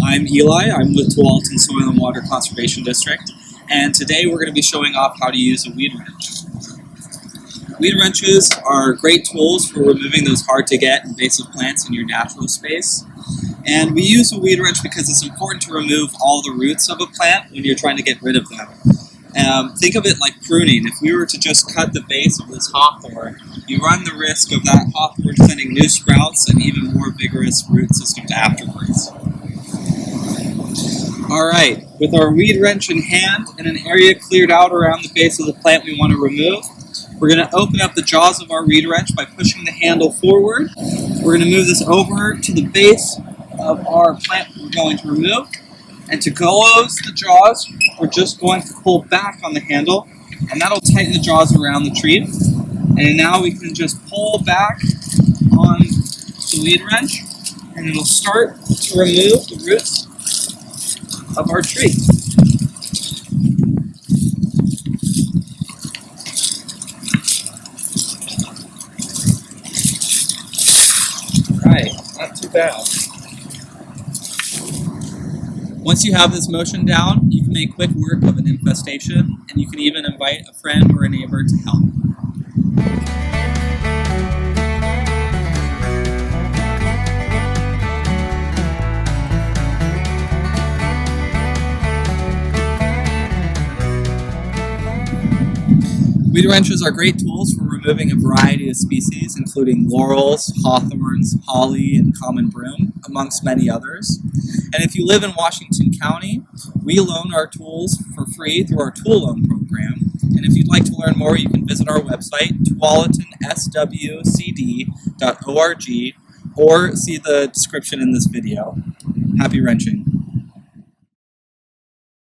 I'm Eli. I'm with Tualatin Soil and Water Conservation District, and today we're going to be showing off how to use a weed wrench. Weed wrenches are great tools for removing those hard-to-get invasive plants in your natural space. And we use a weed wrench because it's important to remove all the roots of a plant when you're trying to get rid of them. Think of it like pruning. If we were to just cut the base of this hawthorn, you run the risk of that hawthorn sending new sprouts and even more vigorous root systems afterwards. Alright, with our weed wrench in hand and an area cleared out around the base of the plant we want to remove, we're going to open up the jaws of our weed wrench by pushing the handle forward. We're going to move this over to the base of our plant we're going to remove. And to close the jaws, we're just going to pull back on the handle, and that'll tighten the jaws around the tree. And now we can just pull back on the weed wrench, and it'll start to remove the roots of our tree. Right, not too bad. Once you have this motion down, you can make quick work of an infestation, and you can even invite a friend or a neighbor to help. Weed wrenches are great tools for removing a variety of species, including laurels, hawthorns, holly, and common broom, amongst many others. And if you live in Washington County, we loan our tools for free through our tool loan program. And if you'd like to learn more, you can visit our website, Tualatin, SWCD.org, or see the description in this video. Happy wrenching.